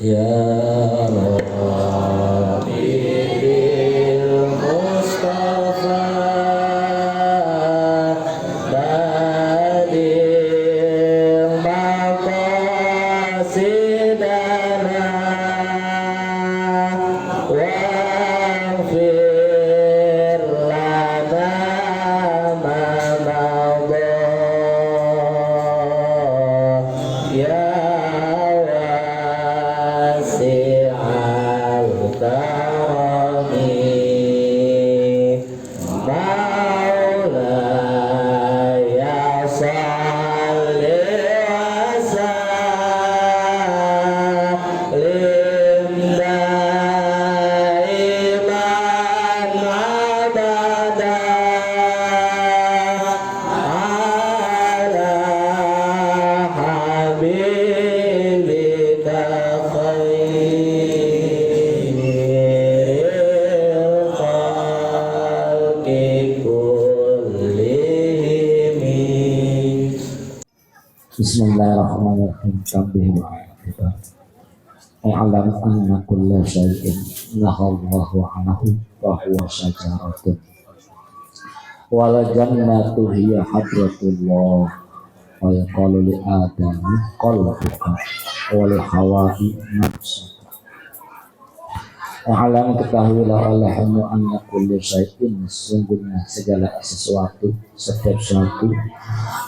Ya Rabbi bil Mustafa badil maqasidana waghfir lana ma madha ya Bismillahirrahmanirrahim. Sambil kita alam anna kulla syai'in nahallahu anhu wa huwa syajaratun wal jannatu hiya hadratullah wa yaqalu li adami qalbuka wa li hawa'i nafsu. Alam ketahuilah olehmu anna kulli syai'in, sesungguhnya segala sesuatu, setiap sesuatu,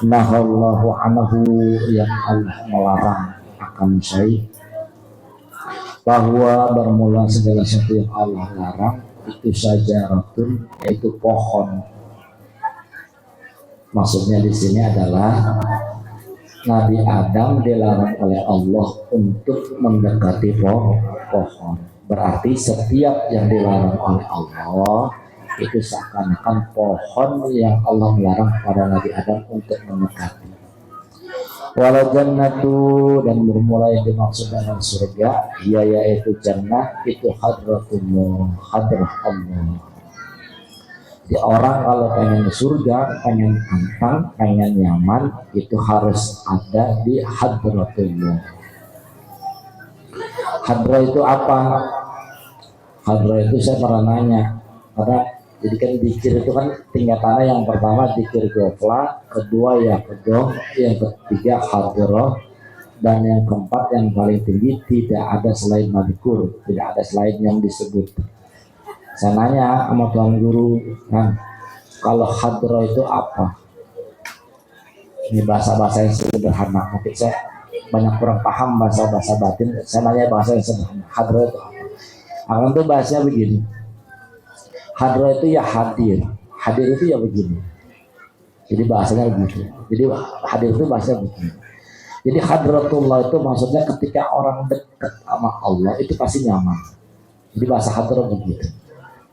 nahallahu anhu, yang Allah melarang akan syai', bahwa bermula segala sesuatu yang Allah larang itu syajaratun, yaitu pohon. Maksudnya di sini adalah Nabi Adam dilarang oleh Allah untuk mendekati pohon. Berarti setiap yang dilarang oleh Allah itu seakan-akan pohon yang Allah melarang pada Nabi Adam untuk mendekati. Walau jannatu, dan bermula yang dimaksud dengan surga, ia yaitu jannah, itu hadratullah, hadrah Allah. Jadi orang kalau pengen surga, pengen ganteng, pengen nyaman, itu harus ada di hadratullah. Hadra itu apa? Hadra itu saya pernah nanya, karena jadi kan zikir itu kan tingkatannya, yang pertama zikir gofla, kedua ya kedoh, yang ketiga hadra, dan yang keempat yang paling tinggi tidak ada selain madkur, tidak ada selain yang disebut. Saya nanya sama tuan guru, kan kalau hadra itu apa? Ini bahasa-bahasa yang sederhana, mungkin saya banyak kurang paham bahasa-bahasa batin. Saya nanya bahasa yang sederhana, hadra itu apa? Akan tuh bahasanya begini, hadra itu ya hadir, hadir itu ya begini. Jadi bahasanya begitu. Jadi hadir itu bahasanya begini. Jadi hadratullah itu maksudnya ketika orang dekat sama Allah itu pasti nyaman. Jadi bahasa hadrat begitu.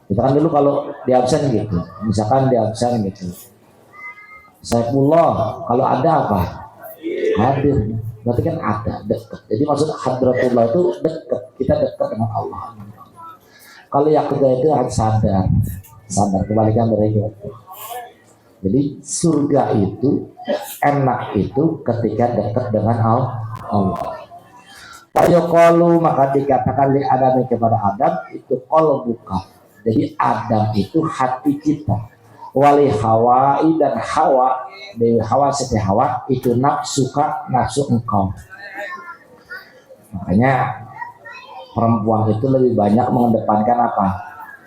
Kita kan dulu kalau di absen gitu, misalkan di absen gitu, Saifullah, kalau ada apa? Hadir. Berarti kan ada, dekat. Jadi maksud hadratullah itu dekat, kita dekat dengan Allah. Kalau yang kedua itu harus sadar, kebalikan dari itu. Jadi surga itu enak itu ketika dekat dengan Allah. Fayaqalu, maka dikatakan li Adam, kepada Adam itu qalbuka. Jadi Adam itu hati kita. Wali Hawai, dan Hawa, dari Hawa setiap Hawa itu nafsuka, nafsu engkau. Makanya perempuan itu lebih banyak mengedepankan apa?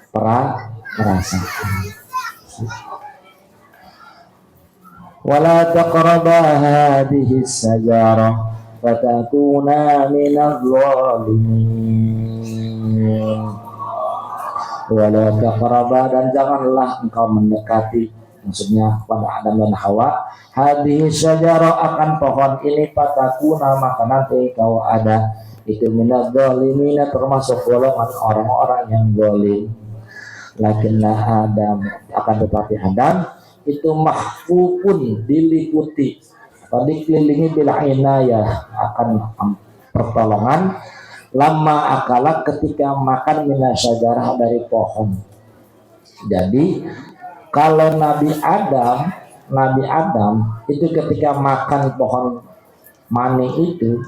Perasaan. Wala taqraba hadhihi sajarah fatakuna minadh dhalimin. Wala taqraba, dan janganlah engkau mendekati, maksudnya pada Adam dan Hawa, hadhihi sajarah, akan pohon ini, fatakuna, maka nanti kau ada itu minadh dhalimin, termasuk golongan orang-orang yang zalim. Lakinna Adam, akan tetapi Adam itu mahfufun, diliputi atau dikelilingi bila inayah, akan pertolongan, lama akala, ketika makan minasyajarah, dari pohon. Jadi kalau Nabi Adam itu ketika makan pohon Mani itu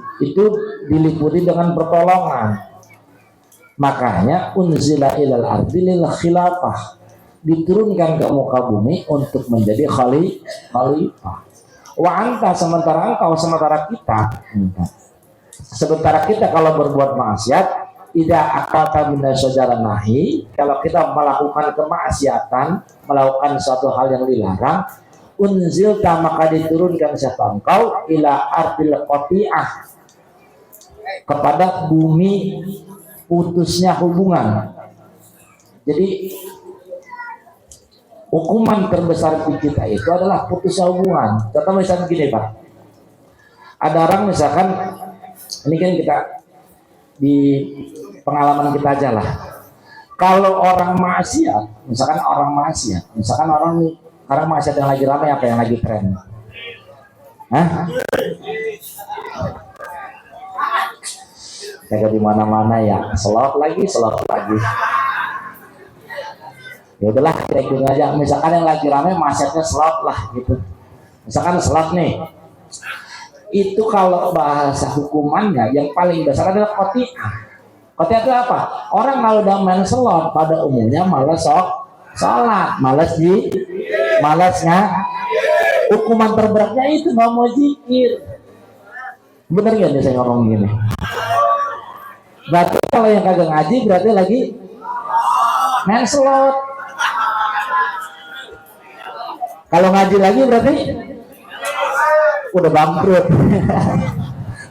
diliputi dengan pertolongan. Makanya unzila ilal ardi lil khilafah, diturunkan ke muka bumi untuk menjadi khalifah. Wa anta, sementara kita kalau berbuat maksiat, tidak akalta minna syajaran nahi, kalau kita melakukan kemaksiatan, melakukan suatu hal yang dilarang, unzilta, maka diturunkan siapa engkau ila ardil qati'ah, kepada bumi putusnya hubungan. Jadi hukuman terbesar di kita itu adalah putusnya hubungan. Contoh misalnya gini Pak, ada orang misalkan, ini kan kita di pengalaman kita aja lah, kalau orang maksiat, misalkan orang maksiat yang lagi ramai, apa yang lagi tren? Hah? Jaga di mana-mana ya, selot lagi. Ya udahlah, kita ikutin aja. Misalkan yang lagi ramai maksiatnya selot lah gitu. Misalkan selot nih, itu kalau bahasa hukumannya yang paling besar adalah qati'ah. Qati'ah itu apa? Orang kalau udah main selot pada umumnya malas sholat, malasnya. Hukuman terberatnya itu nggak mau zikir. Bener nggak nih saya ngomong gini? Berarti kalau yang kagak ngaji berarti lagi main slot. Kalau ngaji lagi berarti udah bangkrut.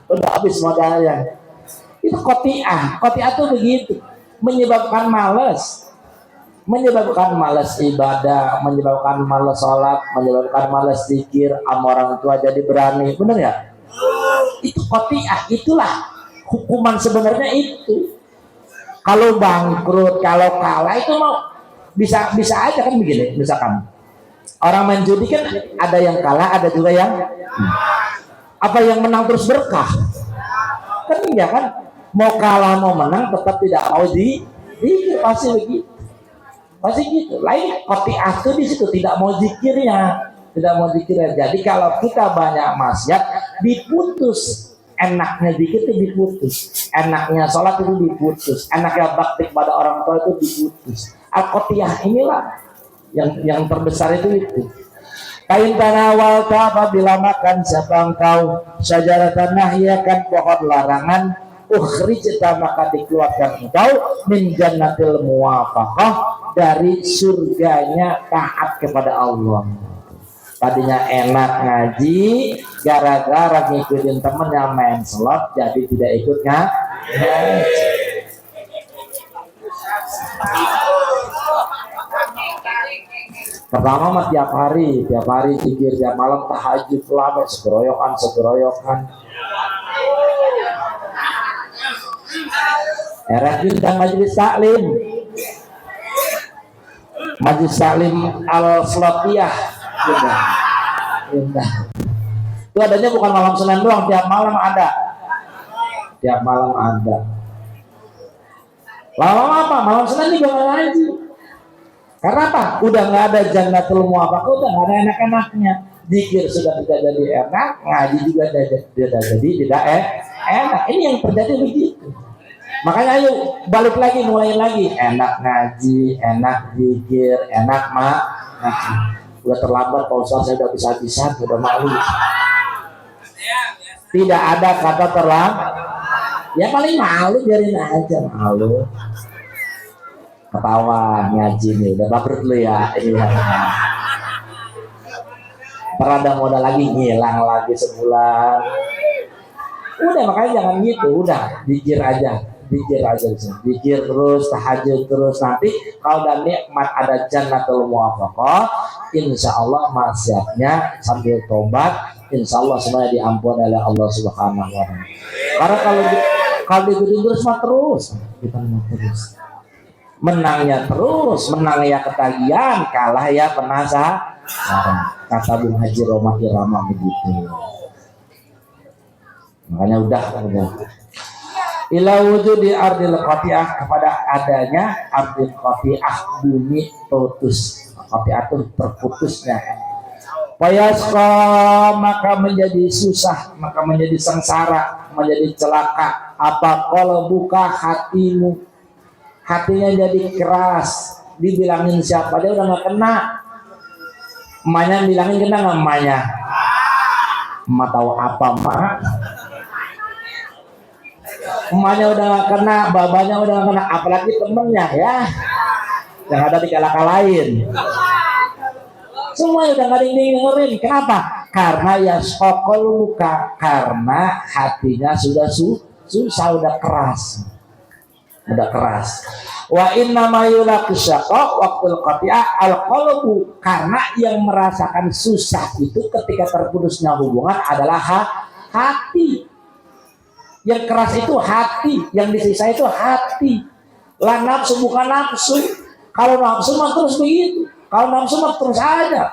Udah habis modalnya. Itu qati'ah. Qati'ah tuh begitu, menyebabkan malas ibadah, menyebabkan malas sholat, menyebabkan malas zikir, sama orang tua jadi berani. Bener ya? Itu qati'ah. Itulah hukuman sebenarnya itu. Kalau bangkrut, kalau kalah itu mau bisa aja kan begini. Misalkan orang main judi kan ada yang kalah, ada juga yang apa yang menang terus berkah. Kan ya kan, mau kalah mau menang tetap tidak mau pasti begitu. Pasti gitu. Lain qati'ah itu di situ tidak mau zikirnya. Jadi kalau kita banyak maksiat diputus. Enaknya zikir itu diputus, enaknya sholat itu diputus, enaknya bakti pada orang tua itu diputus. Al-qati'ah inilah yang terbesar itu. Kain tanawal apabila makan siapa engkau syajaratan nahyakan pohon larangan, ukhrijta maka dikeluarkan engkau min jannatil muwafaqah, dari surganya taat kepada Allah. Tadinya enak ngaji, gara-gara ngikutin temennya main slot, jadi tidak ikut ngaji. Pertama mah tiap hari zikir, tiap malam tahajud lama, segeroyokan. Rajin dan majelis taklim al-slotiyah. Indah. Itu adanya bukan malam Senin doang, tiap malam ada. Lama apa? Malam Senin juga nggak ngaji. Karena apa? Udah nggak ada jannatul muwafaqah, udah nggak ada enak-enaknya. Zikir sudah tidak jadi enak, ngaji juga tidak jadi enak. Ini yang terjadi begitu. Makanya ayo balik lagi, mulai lagi. Enak ngaji, enak zikir, enak ngaji. Udah terlambat Pak Ustaz, saya udah bisa udah malu. Tidak ada kata terlambat. Ya paling malu, biarin aja malu. Ketawa ngaji nih, udah bangkrut lu ya. Iya. Terada modal lagi, ngilang lagi sebulan. Udah, makanya jangan gitu. Udah, zikir aja, zikir terus, tahajud terus. Nanti kalau udah nikmat ada jannatul muwafaqah, insya Allah maksiatnya sambil tobat, insya Allah semuanya diampuni oleh Allah Subhanahu wa Ta'ala. Karena kalau diikutin terus mah terus kita terus menangnya ketagihan, kalah ya penasaran. Kata Bung Haji Roma Irama begitu. Makanya udah. Ila wujudi ardil qati'ah, kepada adanya ardil qati'ah, bumi putus. Qati'ah itu terputusnya. Fayasqa, maka menjadi susah, maka menjadi sengsara, menjadi celaka. Apa kalau buka hatimu, hatinya jadi keras. Dibilangin siapa dia udah nggak kena. Emaknya bilangin kena nggak emaknya? Emak tahu apa emak? Emaknya udah nggak kena, babanya udah nggak kena, apalagi temennya ya, yang ada di kalah-kalahin. Semua udah nggak dengerin. Kenapa? Karena ya sokol luka, karena hatinya sudah susah, udah keras, udah keras. Wa inna ma yulaqisyaqa waqtul qati'ah al-qalbu, karena yang merasakan susah itu ketika terputusnya hubungan adalah hati. Yang keras itu hati, yang disisa itu hati. Lah nafsu bukan nafsu. Kalau nafsu mah terus begitu, kalau nafsu mah terus aja.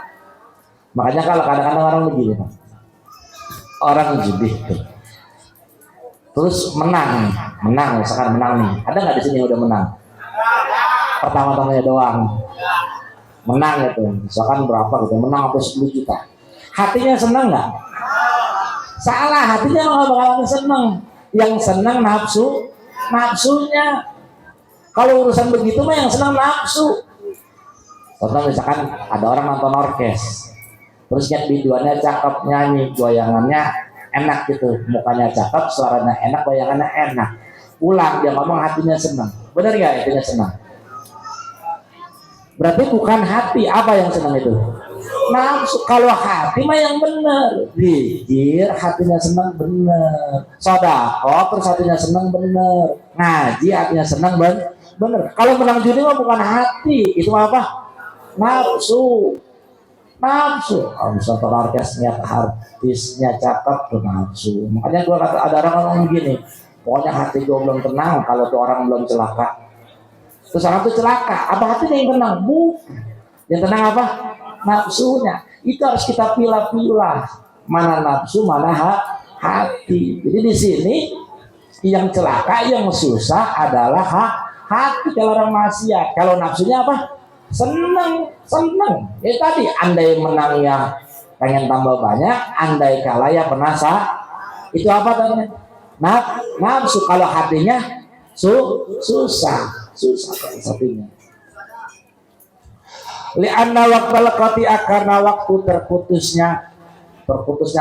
Makanya kalau kadang-kadang orang begini, orang judi terus menang, misalkan menang nih. Ada nggak di sini yang udah menang? Pertama-tamanya doang menang gitu, misalkan berapa gitu, menang sampai 10 juta. Hatinya senang nggak? Salah, hatinya nggak bakalan senang. Yang senang nafsunya. Kalau urusan begitu mah yang senang nafsu. Contoh misalkan ada orang nonton orkes, terus lihat videonya cakep, nyanyi, goyangannya enak gitu, mukanya cakep, suaranya enak, goyangannya enak. Pulang dia ngomong hatinya senang. Benar nggak hatinya senang? Berarti bukan hati, apa yang senang itu? Nafsu. Kalau hati mah yang benar, zikir hatinya senang benar, sedekah terus hatinya senang benar, ngaji hatinya senang benar. Kalau menang judi mah bukan hati, itu apa? Nafsu. Kalau misalnya orkesnya artisnya cakep tuh nafsu. Makanya gua kata ada orang ngomong gini, pokoknya hati gua belum tenang kalau tuh orang belum celaka. Terus orang tuh celaka, apa hatinya yang tenang? Yang tenang apa? Nafsunya. Itu harus kita pilah-pilah, mana nafsu, mana hati. Jadi di sini yang celaka, yang susah adalah hati. Kalau orang maksiat, kalau nafsunya apa? Senang. Ya tadi, andai menangnya pengen tambah banyak, andai kalah ya penasa. Itu apa tadi? Nafsu. Kalau hatinya susah hatinya. Li'anna waqtal qati'ah, karena waktu terputusnya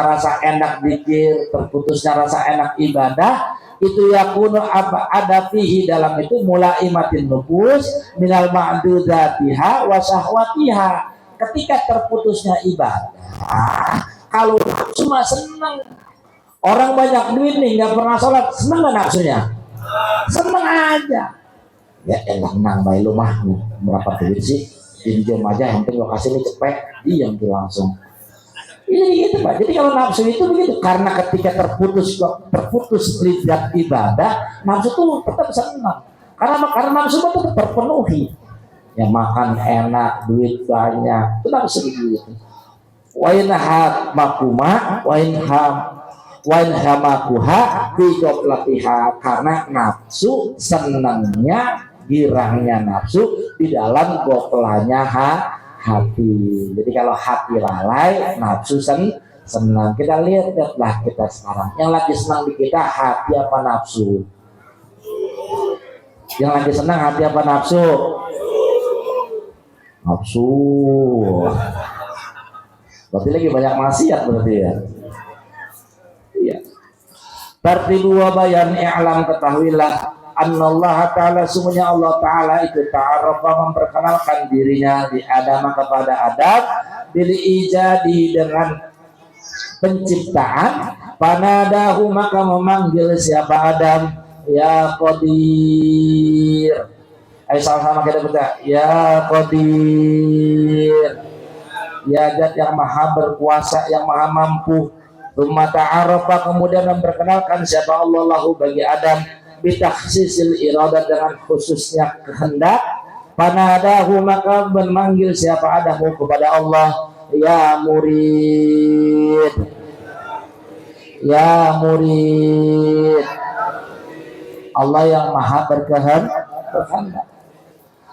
rasa enak zikir, terputusnya rasa enak ibadah, itu yakunu apa ada fihi, dalam itu mulaimatin nufus minal ma'dudatiha wa syahwatiha. Ketika terputusnya ibadah, kalau cuma senang, orang banyak duit nih nggak pernah sholat, senang nggak nafsunya? Senang aja. Ya enak nang bayi lu mah berapa duit sih? Diam aja, yang penting lokasi ini cepet, diam tuh langsung. Ini gitu Pak. Jadi kalau nafsu itu begitu, karena ketika terputus lidah ibadah, nafsu itu tetap senang. Karena nafsu itu tetap terpenuhi. Ya makan enak, duit banyak, itu nafsu begitu. Wain makuma, wain hamakuha, bidoplatiha, karena nafsu senangnya, girangnya nafsu di dalam goplanya hati. Jadi kalau hati lalai, nafsu senang. Kita lihatlah kita sekarang, yang lagi senang di kita hati apa nafsu? Yang lagi senang hati apa nafsu? Nafsu. Berarti lagi banyak maksiat berarti ya. Iya. Tartibu wa bayan i'lam, ketahuilah Allah Ta'ala, sungguhnya Allah Ta'ala itu ta'arafa, memperkenalkan dirinya di Adam kepada Adam bil ijadi, dengan penciptaan. Panadahu, maka memanggil siapa Adam, ya Qadir. Ayo sama-sama kita baca, ya Qadir, ya Zat yang maha berkuasa, yang maha mampu. Tsumma ta'arafa, kemudian memperkenalkan siapa Allah lahu bagi Adam bitakhsisil iradah, dengan khususnya kehendak. Panadahu, maka memanggil siapa Adamu kepada Allah, ya murid, ya murid. Allah yang maha berkehendak.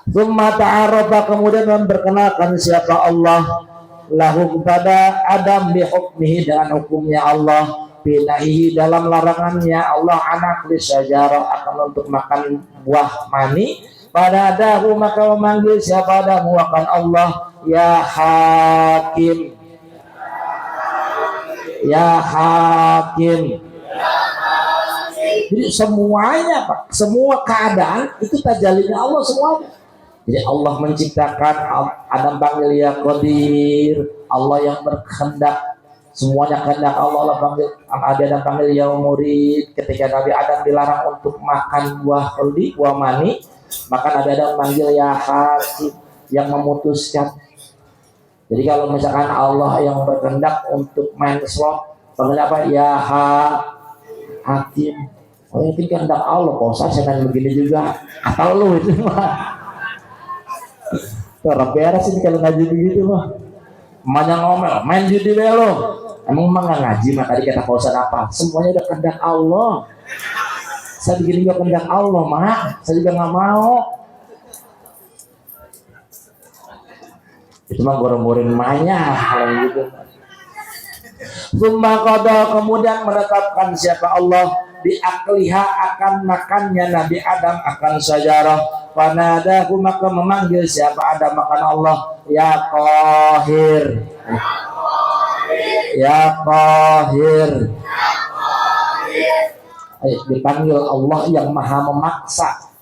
Tsumma ta'arafa, kemudian memperkenalkan siapa Allah lahu kepada Adam bihukmihi dengan hukumnya Allah, binahihi dalam larangannya Allah anak lisyajarah akan untuk makan buah mani. Pada dahu maka memanggil siapa Adamu akan Allah, ya hakim, ya hakim. Jadi semuanya Pak, semua keadaan itu tajallinya Allah semuanya. Jadi Allah menciptakan, Adam panggil ya Qadir, Allah yang berkehendak, semuanya kehendak Allah. Allah panggil Adam panggil ya Murid. Ketika Nabi Adam dilarang untuk makan buah keldi, buah mani, maka Nabi Adam panggil ya Hakim, yang memutuskan. Jadi kalau misalkan Allah yang berkehendak untuk main slot, panggil apa? Ya Hakim. Oh mungkin kehendak Allah, kok saya kan begini juga. Atau lu itu mah. Orang beres ini kalau ngaji begitu mah. Emaknya ngomel, main judi lo. Emang emang nggak ngaji mah tadi kata pausan apa? Semuanya udah kehendak Allah. Saya begini juga kehendak Allah mah. Saya juga nggak mau. Itu mah goreng-goreng emaknya kalau gitu. Summa qada kemudian menetapkan siapa Allah diakliha akan makannya Nabi Adam akan sajarah. Fanadahu maka memanggil siapa Adam makan Allah, ya Qahir, ya Qahir. Dipanggil Allah yang maha memaksa,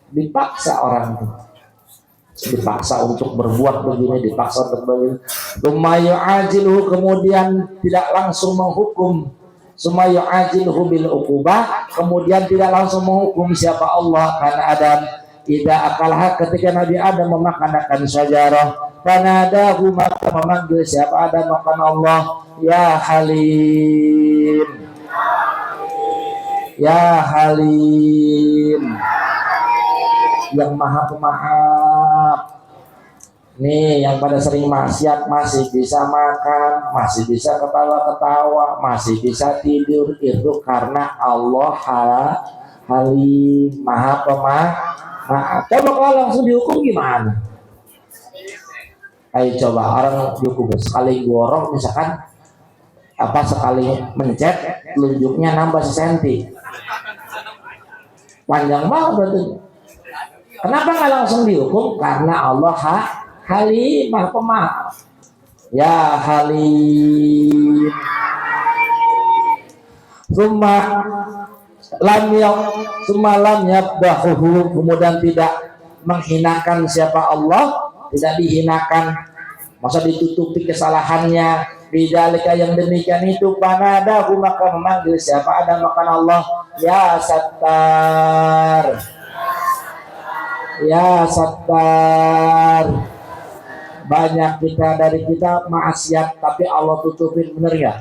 dipaksa orang itu, dipaksa untuk berbuat begini, dipaksa untuk begini. Lumayu ajilu kemudian tidak langsung menghukum, sumayu ajiluhu bil uqubah kemudian tidak langsung menghukum siapa Allah karena Adam. Ida akalah ketika Nabi Adam memakan syajarah, fanadahu maka memanggil siapa Adam makan Allah, ya Halim, ya Halim, yang maha pemaaf. Nih yang pada sering maksiat masih bisa makan, masih bisa ketawa-ketawa, masih bisa tidur, itu karena Allah Halim, maha pemaaf. Nah, coba kalau langsung dihukum gimana? Ayo coba orang dihukum sekali gorong misalkan apa sekali mencet telunjuknya nambah sesenti, panjang banget berarti. Kenapa nggak langsung dihukum? Karena Allah Halim, maha pemaaf. Ya Halim. Semalam yabdahuhu kemudian tidak menghinakan siapa Allah, tidak dihinakan, masa ditutupi kesalahannya. Bidzalika yang demikian itu panadahu maka memanggil siapa Adam makan Allah, ya Sattar, ya Sattar. Banyak dari kita maksiat tapi Allah tutupin, bener ya?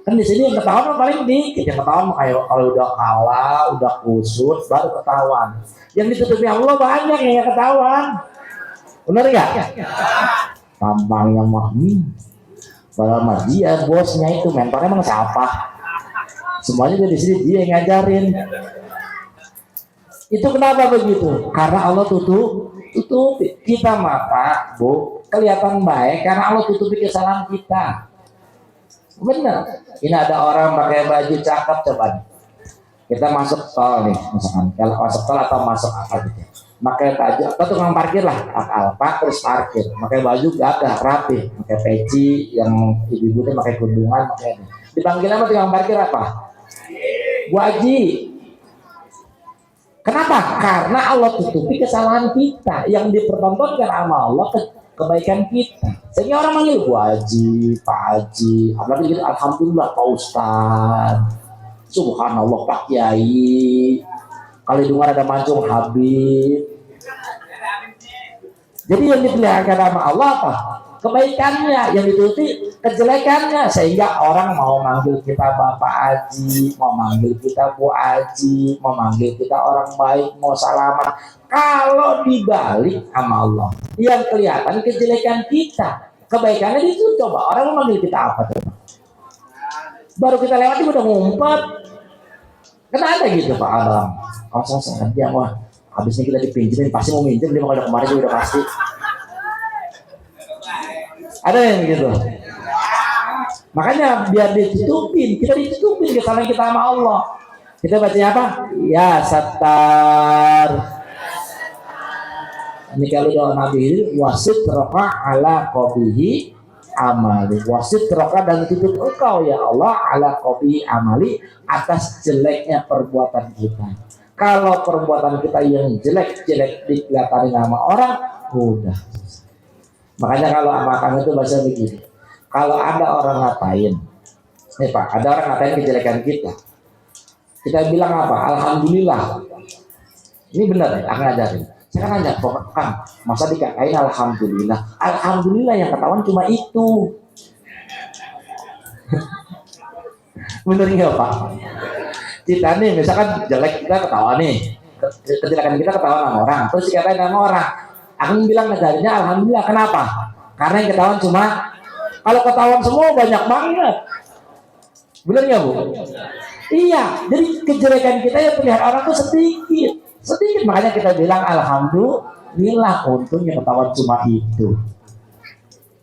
Kan di sini yang ketahuan paling dikit, yang ketahuan kalau udah kalah, udah kusut baru ketahuan. Yang ditutupi Allah banyak yang ketahuan, bener ya? Tampangnya mah, padahal mah dia bosnya itu, mentornya emang siapa? Semuanya dari sini dia yang ngajarin. Itu kenapa begitu? Karena Allah tutupi. Kita mata, Bu, kelihatan baik karena Allah tutupi kesalahan kita. Benar. Ini ada orang pakai baju cakep, coba kita masuk tol nih, misalkan kalau masuk tol atau masuk apa gitu, pakai baju atau tukang parkir lah, Pak terus parkir, pakai baju gagah rapi, pakai peci yang ibu-ibunya pakai kerudungan, pakai dipanggil apa tukang parkir apa? Bu Haji. Kenapa? Karena Allah tutupi kesalahan kita, yang dipertontonkan sama Allah kebaikan kita. Sehingga orang manggil Bu Haji, Pak Haji, apalagi gitu, alhamdulillah Pak Ustaz, subhanallah Pak Kiai, kalau dengar ada mancung Habib. Jadi yang dipelihara sama Allah apa? Kebaikannya, yang ditutupi kejelekannya, sehingga orang mau manggil kita Bapak Haji, mau manggil kita Bu Haji, mau manggil kita orang baik, mau salaman. Kalau dibalik sama Allah, yang kelihatan kejelekan kita, kebaikannya itu. Coba orang mau manggil kita apa coba? Baru kita lewati udah ngumpet. Kan ada gitu Pak Adam. Kalau saya dia wah, habisnya kita dipinjemin, pasti mau minjem dia, kalau kemarin juga udah pasti. Ada yang gitu. Makanya biar ditutupin, kita ditutupin kesalahan kita sama Allah. Kita bacanya apa? Ya Sattar. Ini kalau doa Nabi ini wasit roka ala kobihi amali, wasit roka dan tutup engkau ya Allah ala kobihi amali atas jeleknya perbuatan kita. Kalau perbuatan kita yang jelek dikelihatkan nama orang, udah. Makanya kalau makan itu bahasa begini, kalau ada orang ngatain, Pak, ada orang ngatain kejelekan kita bilang apa? Alhamdulillah. Ini benar ya, aku ngajarin. Saya kan nanya, Kang, masa dikatain alhamdulillah? Alhamdulillah yang ketahuan cuma itu. Bener nggak Pak? Kita nih, misalkan jelek kita ketahuan nih, kejelekan kita ketahuan sama orang, terus dikatain sama orang. Aku bilang ngajarinnya alhamdulillah. Kenapa? Karena yang ketahuan cuma, kalau ketahuan semua banyak banget. Bener nggak Bu? Iya, jadi kejelekan kita yang terlihat orang tuh sedikit. Makanya kita bilang alhamdulillah, untungnya ketahuan cuma itu.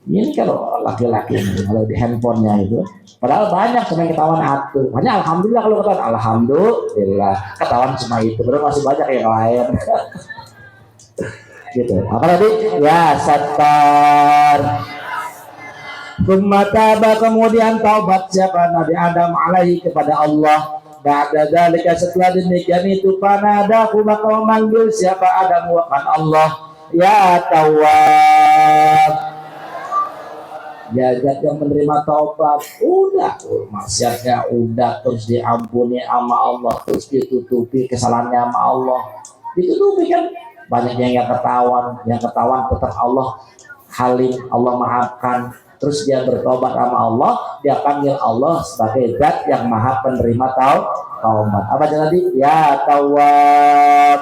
Ini kalau laki-laki, kalau di handphonenya itu, padahal banyak cuma ketahuan satu. Makanya alhamdulillah kalau ketahuan, alhamdulillah ketahuan cuma itu. Padahal masih banyak yang lain. Gitu. Apa tadi? Ya Sattar. Kummataba, kemudian taubat siapa Nabi Adam alaihi kepada Allah. Ba'da dzalika, setelah demikian itu, panadahu, maka memanggil siapa Adam akan Allah, ya Tawwab, ya zat yang menerima taubat. Udah maksiatnya udah terus diampuni sama Allah, terus ditutupi kesalahannya sama Allah, ditutupi kan. Banyak yang ketahuan tetap Allah halim, Allah maafkan. Terus dia bertobat sama Allah, dia panggil Allah sebagai zat yang maha penerima taubat. Apa tadi? Ya Tawwab.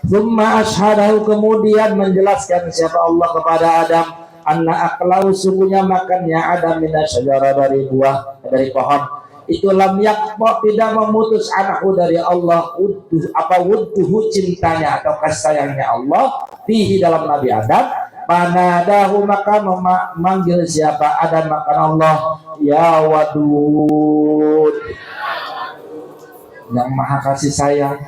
Tsumma asyhadahu, kemudian menjelaskan siapa Allah kepada Adam, anna aklau, sungguhnya makannya Adam minasyajara, dari buah, dari pohon itu, lam yakba, tidak memutus anakku dari Allah, wudduhu, cintanya atau kasih sayangnya Allah, fihi, dalam Nabi Adam. Panadahu, maka memanggil siapa Adam makan Allah, ya Wadud, yang maha kasih sayang.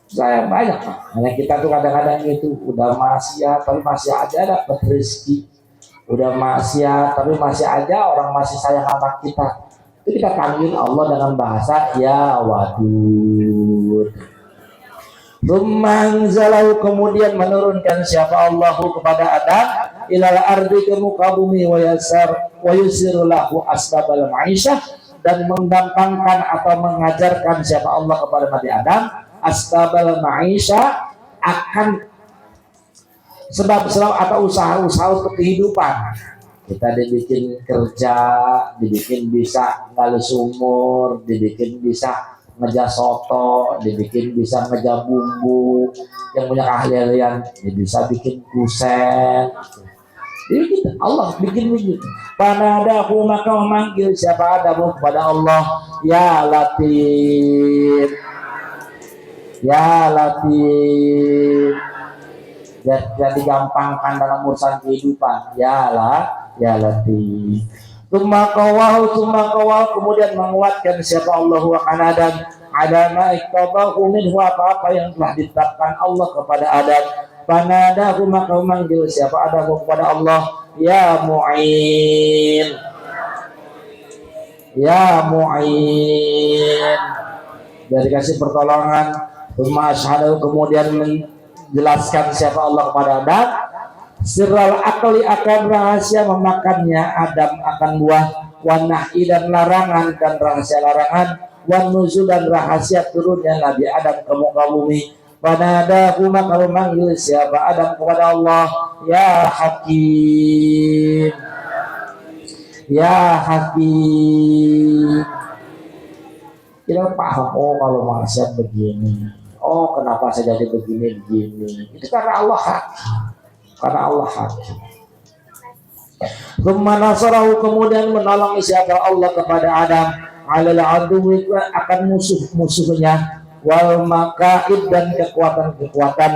Sayang banyak Pak. Hanya kita tuh kadang-kadang itu udah maksiat tapi masih aja dapat rezeki, udah maksiat tapi masih aja orang masih sayang sama kita. Itu kita panggil Allah dengan bahasa ya Wadud. Tsumma kemudian menurunkan siapa Allahu kepada Adam ilal ardi, ke muka bumi, wa yusiru lahu asbabal ma'isyah, dan menggampangkan atau mengajarkan siapa Allah kepada Nabi Adam asbabal ma'isyah, akan sebab-sebab atau usaha-usaha untuk kehidupan. Kita dibikin kerja, dibikin bisa gali sumur, dibikin bisa ngejar soto, dibikin bisa ngejar bumbu, yang punya keahlian dia bisa bikin kusen. Jadi Allah bikin begitu. Panadahu, maka memanggil siapa Adam kepada Allah, ya Latif, ya Latif, jadi gampangkan dalam urusan kehidupan, ya Latif. Tsumma qawal, kemudian menguatkan siapa Allah akan Adam, adama iktabahu minhu, apa yang telah ditetapkan Allah kepada Adam. Panadahu, maka memanggil siapa Adam kepada Allah, ya Mu'in, ya Mu'in, jadi kasih pertolongan. Tsumma asyhadu, kemudian menjelaskan siapa Allah kepada Adam, sirral akli, akan rahasia memakannya Adam akan buah, wanahi, dan larangan dan rahasia larangan, wanuzu, dan rahasia turunnya Nabi Adam ke muka bumi. Panadahu, maka memanggil siapa Adam kepada Allah, ya Hakim, ya Hakim. Kita paham, oh kalau maksiat begini, oh kenapa saya jadi begini. Itu karena Allah hakim. Karena Allah hakim. Kemudian menolong siapa Allah kepada Adam alal aduwi, akan musuh-musuhnya, wal makaid, dan kekuatan-kekuatan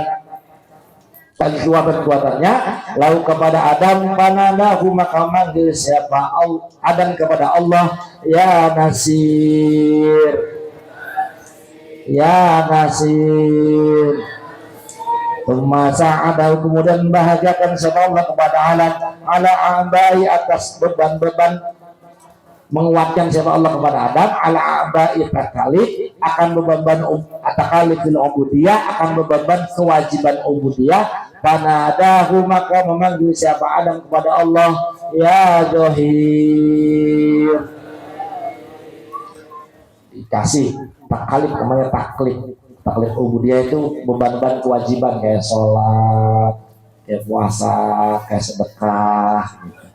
dan kekuatannya lalu kepada Adam panadahu maka manggil siapa Adam kepada Allah, ya Nasir, ya Nasir. Masa ada kemudian bahagiakan siapa Allah kepada Adam ala abai atas beban-beban, menguatkan siapa Allah kepada Adam ala abai takalif akan beban takalif fil ubudiyah, akan beban kewajiban ubudiyah. Panadahu maka memanggil siapa Adam kepada Allah, ya Zohir. Dikasih takalif namanya taklif ubudiyah itu beban-beban kewajiban kayak sholat, kayak puasa, kayak sedekah gitu.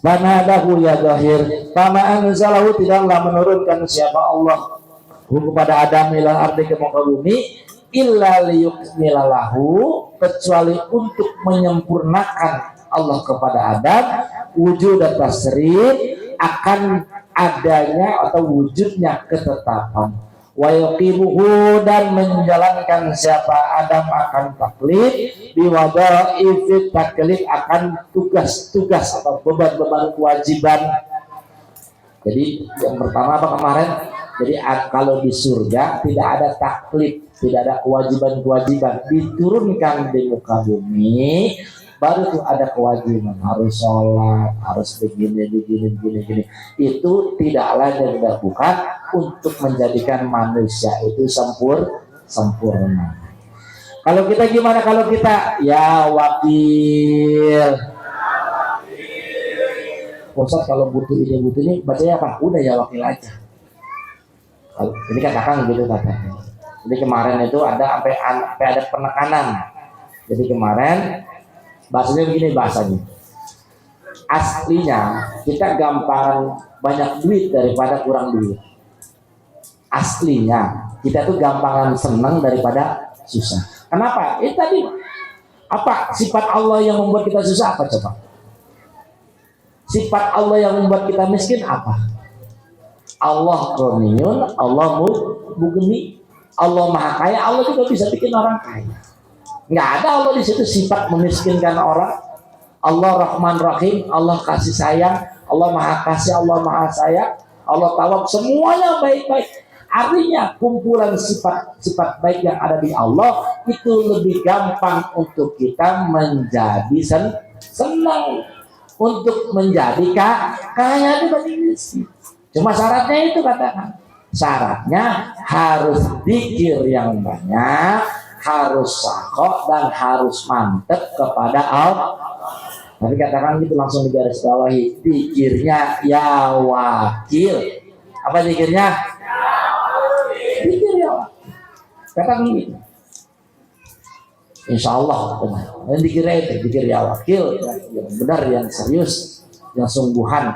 Panadahu ya Zohir, Pama anzalahu tidaklah menurunkan siapa Allah kepada Adam ilal ardi ke muka bumi illa liyukmilalahu, kecuali untuk menyempurnakan Allah kepada Adam wujud dan tasrif akan adanya atau wujudnya ketetapan, wa yaqimuhu dan menjalankan siapa Adam akan taklif biwadhaifit taklif akan tugas-tugas atau beban-beban kewajiban. Jadi yang pertama apa kemarin? Jadi kalau di surga tidak ada taklif, tidak ada kewajiban-kewajiban, diturunkan di muka bumi baru tuh ada kewajiban, harus sholat, harus begini. Itu tidaklah dan bukan untuk menjadikan manusia itu sempurna. Kalau kita gimana? Kalau kita ya wakil. Ustaz kalau butuh ini bacanya apa? Udah ya wakil aja. Ini kan kakak gitu katanya. Jadi kemarin itu ada sampai ada penekanan. Jadi kemarin bahasanya begini bahasanya. Aslinya kita gampang banyak duit daripada kurang duit. Aslinya kita tuh gampangan senang daripada susah. Kenapa? Tadi apa sifat Allah yang membuat kita susah apa coba? Sifat Allah yang membuat kita miskin apa? Allah Ghaniyun, Allah Mughni, Allah Maha Kaya, Allah juga bisa bikin orang kaya. Nggak ada Allah di situ sifat memiskinkan orang. Allah Rahman Rahim, Allah kasih sayang, Allah Maha Kasih, Allah Maha Sayang, Allah Tawab, semuanya baik-baik. Artinya kumpulan sifat baik yang ada di Allah itu lebih gampang untuk kita menjadi senang, untuk menjadi kaya dibanding miskin. Cuma syaratnya itu katakan, syaratnya harus dzikir yang banyak, harus sakok dan harus mantep kepada Allah. Tapi katakan gitu langsung digaris bawahi, dzikirnya ya wakil. Apa dzikirnya? Dzikir ya wakil. Katakan gitu. Insya Allah benar. Yang dikira itu dzikir ya wakil, yang benar, yang serius, yang sungguhan.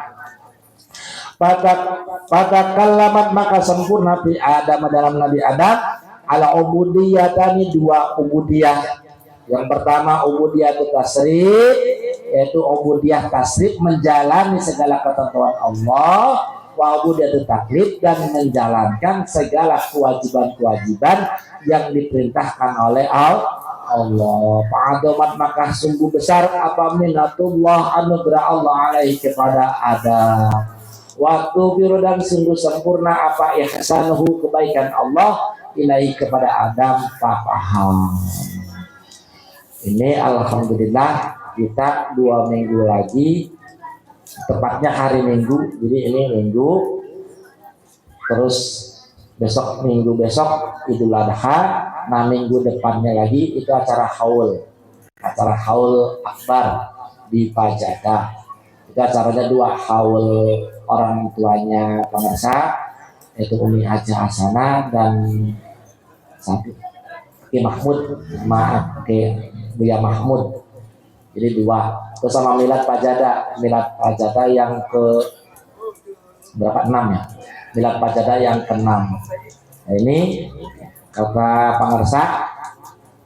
Pada kalamat maka sempurna fi Adam dalam Nabi Adam ala ubudiyatani, dua ubudiyah. Yang pertama ubudiyah tasrif, yaitu ubudiyah tasrif menjalani segala ketentuan Allah, wa ubudiyah taklif dan menjalankan segala kewajiban-kewajiban yang diperintahkan oleh Allah. Fa'adomat maka sungguh besar apa minatullah anugerah Allah alaihi kepada Adam. Waktu biru dan sungguh sempurna apa ihsanuhu kebaikan Allah ilahi kepada Adam faham. Ini alhamdulillah kita 2 minggu lagi, tepatnya hari Minggu. Jadi ini Minggu, terus minggu besok Idul Adha. Nah minggu depannya lagi itu acara haul akbar di Pajada. Itu acaranya 2 haul orang tuanya pemirsa, yaitu Umi Haja Hasanah dan satu Ki Mahmud, Buya Mahmud. Jadi 2. Terus sama milad Pajada yang ke berapa? 6 ya. Milad Pajada yang ke-6. Nah, ini kata pemirsa,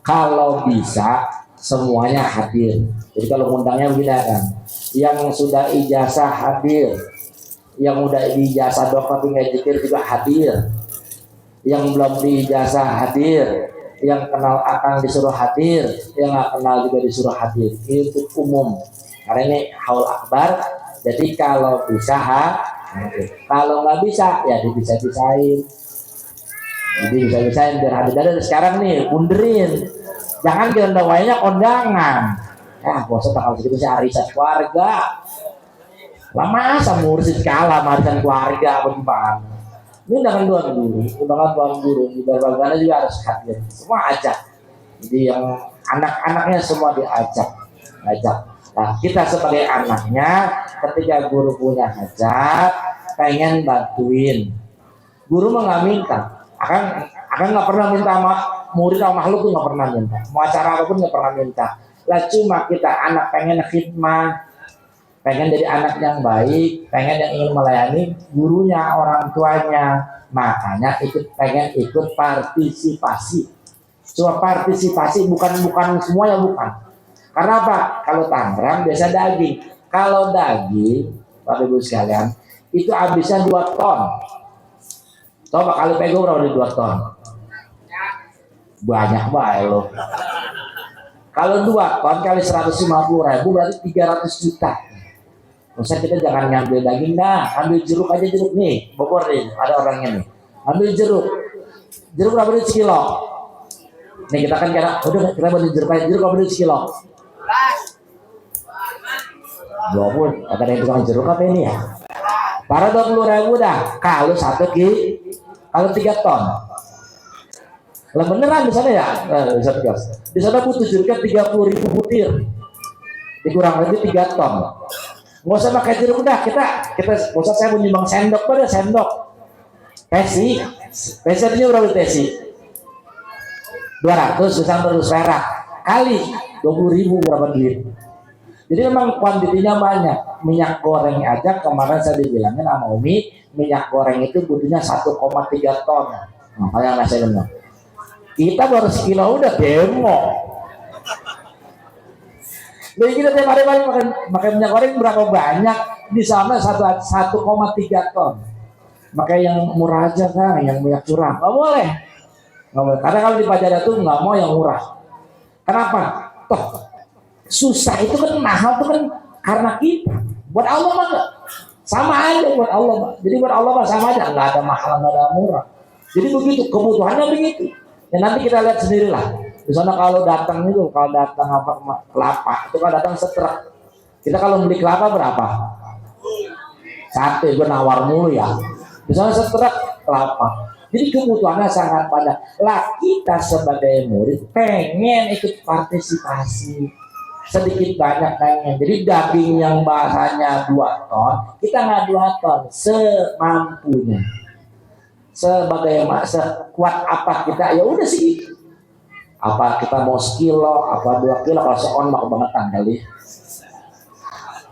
kalau bisa semuanya hadir. Jadi kalau undangnya begini kan, yang sudah ijazah hadir, yang udah diijazah dokter tinggal zikir juga hadir, yang belum diijazah hadir, yang kenal akan disuruh hadir, yang nggak kenal juga disuruh hadir. Itu umum. Karena ini haul akbar. Jadi kalau bisa kalau nggak bisa ya dipisah-pisahin. Jadi bisa-bisain biar hadir. Dari sekarang nih bunderin. Jangan gendawainya kondangan. Ya, bosan tanggal segitu sih arisan keluarga. Lama masa ngurusin kalah arisan keluarga apa gimana? Ini undangan tuan guru, di berbagai juga harus hadir, semua ajak. Jadi yang anak-anaknya semua diajak. Nah, kita sebagai anaknya, ketika guru punya hajat, pengen bantuin. Guru mah nggak minta, akan nggak pernah minta sama murid sama makhluk tuh nggak pernah minta. Mau acara apapun nggak pernah minta. Lah cuma kita anak pengen khidmah, pengen jadi anak yang baik, pengen yang ingin melayani gurunya, orang tuanya, makanya pengen ikut partisipasi. Cuma partisipasi bukan semuanya bukan. Karena apa? Kalau Tangerang biasa daging. Kalau daging, Bapak Ibu sekalian, itu habisnya 2 ton. Coba kali pego berapa di 2 ton? Banyak banget loh. Kalau 2 ton kali 150.000 berarti 300 juta. Maksudnya kita jangan ngambil daging dah, ambil jeruk aja, jeruk nih, Bogor nih, ada orangnya nih, ambil jeruk berapa duit sekilo? Nih kita kan udah kita beli jeruk berapa duit sekilo? 20, ada yang tukang jeruk apa ini ya? Para 20.000 dah, kalau 1 kalau 3 ton. Lah beneran di sana ya? Di sana butuh jeruknya 30.000 butir, dikurang lebih 3 ton. Nggak usah pakai jeruk dah, kita nggak usah saya menyumbang sendok, pada sendok tesi artinya berapa tesi? 200 100 perak kali 20.000 berapa duit. Jadi memang kuantitinya banyak. Minyak goreng aja kemarin saya dibilangin sama Umi, minyak goreng itu butuhnya 1,3 ton. Makanya nasi lemak kita baru sekilo udah demo. Jadi kita tiap hari makan minyak goreng berapa banyak? Di sana 1,3 ton. Makanya yang murah aja kan, yang minyak curah. Nggak boleh. Karena kalau di Pajajaran tuh nggak mau yang murah. Kenapa? Toh susah itu kan, mahal itu kan karena kita. Buat Allah mah sama aja buat Allah mah. Jadi buat Allah mah sama aja, nggak ada mahal, nggak ada murah. Jadi begitu kebutuhannya begitu. Ya nanti kita lihat sendirilah. Di sana kalau datang apa kelapa itu kan datang setrek. Kita kalau beli kelapa berapa? 1, gue nawar mulu ya. Di sana setrek kelapa. Jadi kebutuhannya sangat banyak. Lah kita sebagai murid pengen ikut partisipasi sedikit banyak pengen. Jadi daging yang bahasanya 2 ton, kita nggak 2 ton, semampunya. Sekuat apa kita, ya udah sih. Apa kita mau sekilo, apa 2 kilo, kalau seon mah kebangetan kali.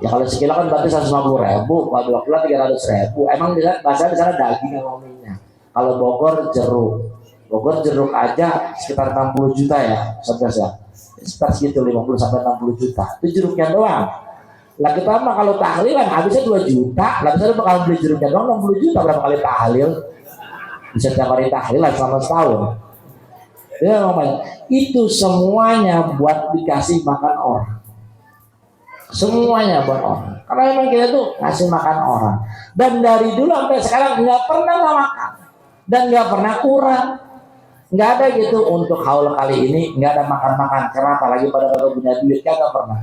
Ya kalau sekilo kan berarti 150.000, kalau 2 kilo 300.000. Emang bahasa di sana daging yang ngomongnya. Kalau Bogor jeruk aja sekitar 60 juta ya, saudara ya. Sekitar segitu 50 sampai 60 juta. Itu jeruknya doang. Lah kita mah kalau tahlilan habisnya 2 juta. Lah misalnya bakal beli jeruknya doang 60 juta berapa kali tahlil? Bisa tiap hari tahlilan selama setahun. Ya, itu semuanya buat dikasih makan orang. Semuanya buat orang. Karena memang kita tuh ngasih makan orang. Dan dari dulu sampai sekarang nggak pernah nggak makan dan nggak pernah kurang. Nggak ada gitu untuk haul kali ini nggak ada makan-makan. Kenapa? Lagi pada punya duit nggak pernah.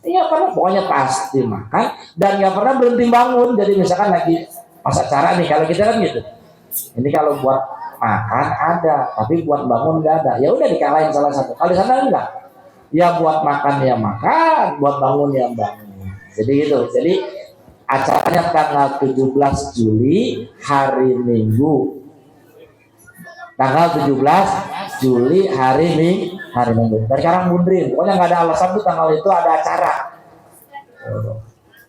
Iya pernah, pokoknya pasti makan dan nggak pernah berhenti bangun. Jadi misalkan lagi pas acara nih, kalau kita kan gitu. Ini kalau buat makan ada, tapi buat bangun nggak ada. Ya udah dikalahin salah satu. Kalau di sana enggak. Ya buat makan ya makan, buat bangun ya bangun. Jadi gitu. Jadi acaranya tanggal 17 Juli hari Minggu. Tanggal 17 Juli hari Minggu. Dan sekarang mundurin. Pokoknya nggak ada alasan tuh tanggal itu ada acara.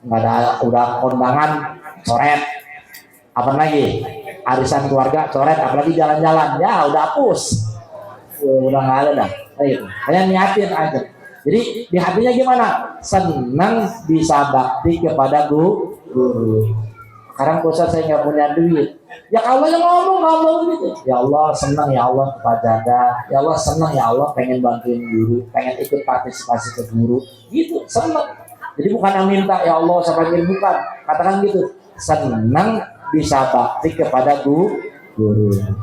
Nggak ada, udah kondangan coret. Apa lagi? Arisan keluarga coret, apalagi jalan-jalan. Ya udah hapus. Udah nggak ada dah. Hanya niatin aja. Jadi di hatinya gimana? Senang bisa bakti kepada guru. sekarang Ustaz saya nggak punya duit. Ya Allah yang ngomong gitu. Ya Allah senang ya Allah kepada ya Allah senang ya Allah pengen bantuin guru, pengen ikut partisipasi ke guru, gitu senang. Jadi bukan yang minta ya Allah sampai bukan, katakan gitu, senang bisa bakti kepada guru.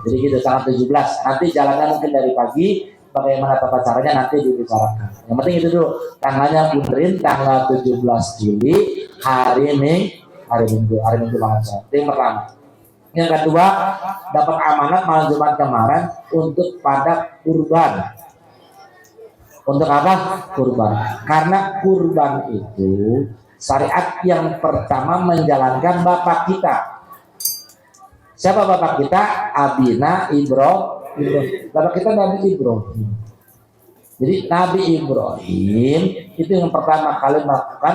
Jadi gitu tanggal 17. Nanti jalannya mungkin dari pagi. Bagaimana tata caranya nanti dibicarakan. Yang penting itu dulu. Tanggalnya benerin tanggal 17 Juli hari Minggu banget saya. Itu yang pertama. Yang kedua, dapat amanat malam Jumat kemarin untuk pada kurban. Untuk apa? Kurban. Karena kurban itu syariat yang pertama menjalankan bapak kita. Siapa bapak kita? Abina Ibrahim. Bapak kita Nabi Ibrahim. Jadi Nabi Ibrahim itu yang pertama kali melakukan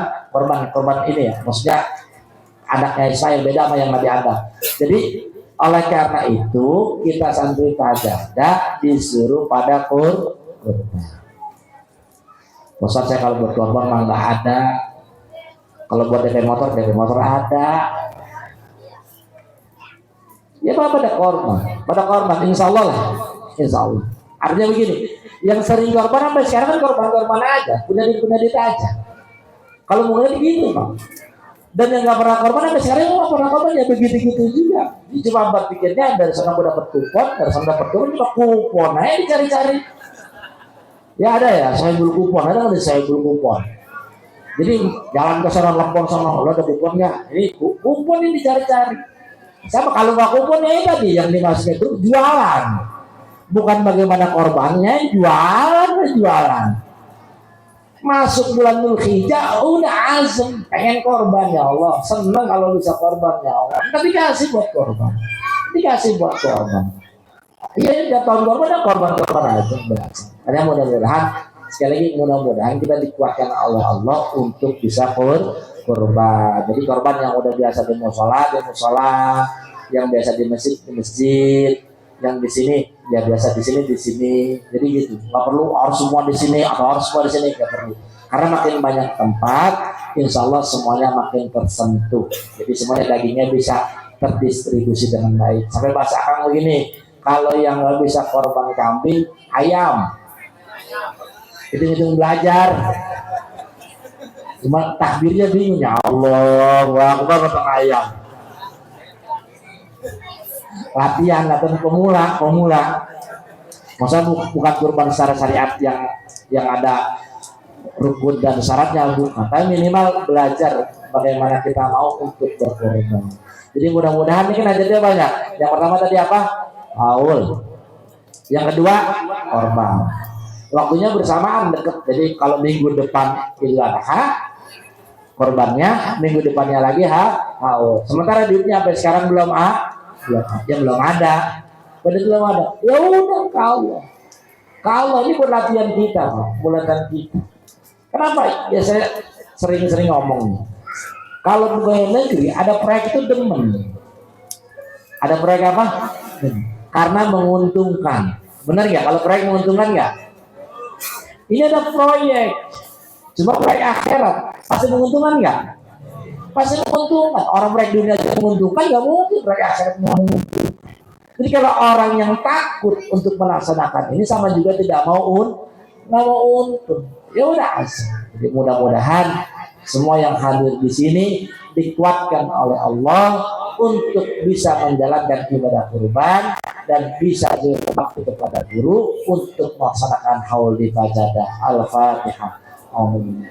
korban ini ya. Maksudnya anaknya Ismail beda sama yang Nabi Adam. Jadi oleh karena itu kita santri Tajadah disuruh pada kurban. Ustaz saya kalau buat korban mah nggak ada. Kalau buat DP motor ada. Ya pada korban, insya Allah lah, insya Allah. Artinya begini, yang sering korban sampai sekarang kan korban aja, punya duit aja. Kalau mulai gitu Pak. Dan yang nggak pernah korban sampai sekarang nggak pernah korban ya begitu juga. Cuma berpikirnya dari sana udah dapat kupon, dari sana dapat kupon, aja dicari-cari. Ya ada ya, saya beli kupon, ada nggak saya beli kupon. Jadi jalan ke sana lempon sana, lo ada kupon nggak? Ini kupon ini dicari-cari. Sama kalau nggak kupon ya tadi yang dimaksud itu jualan, bukan bagaimana korbannya, jualan. Masuk bulan Dzulhijjah udah azam pengen korban ya Allah, seneng kalau bisa korban ya Allah. Tapi dikasih buat korban. Iya tahun korban aja berhasil. Karena mudah-mudahan sekali lagi mudah-mudahan kita dikuatkan oleh Allah untuk bisa korban. Jadi korban yang udah biasa di musola, yang biasa di masjid, yang di sini ya biasa di sini. Jadi gitu. Nggak perlu harus semua di sini atau harus semua di sini, nggak perlu. Karena makin banyak tempat, insya Allah semuanya makin tersentuh. Jadi semuanya dagingnya bisa terdistribusi dengan baik. Sampai bahasa Akang begini, kalau yang nggak bisa korban kambing, ayam. Hitung-hitung belajar. Cuma takbirnya bingung ya Allah, Akbar kata ayam. Latihan pemula. Maksudnya bukan kurban secara syariat yang ada rukun dan syaratnya bukan. Tapi minimal belajar bagaimana kita mau untuk berkorban. Jadi mudah-mudahan ini kan ajarnya banyak. Yang pertama tadi apa? Haul. Yang kedua korban. Waktunya bersamaan dekat. Jadi kalau minggu depan Idul Adha, korbannya minggu depannya lagi haul. Sementara duitnya sampai sekarang belum ada. Belum ada. Ya udah kalau ini buat latihan kita, bulatan kita. Kenapa? Ya saya sering ngomong. Kalau pegawai negeri ada proyek itu demen. Ada proyek apa? Karena menguntungkan. Benar nggak? Kalau proyek menguntungkan nggak? Ini ada proyek. Cuma proyek akhirat pasti menguntungkan nggak? Pasti menguntungkan. Orang proyek dunia aja menguntungkan, nggak mungkin proyek akhirat menguntungkan. Jadi kalau orang yang takut untuk melaksanakan ini sama juga tidak mau untung. Ya udah. Jadi mudah-mudahan semua yang hadir di sini dikuatkan oleh Allah untuk bisa menjalankan ibadah kurban dan bisa berbakti kepada guru untuk melaksanakan haul di Tajadah. Al-Fatihah. Amin.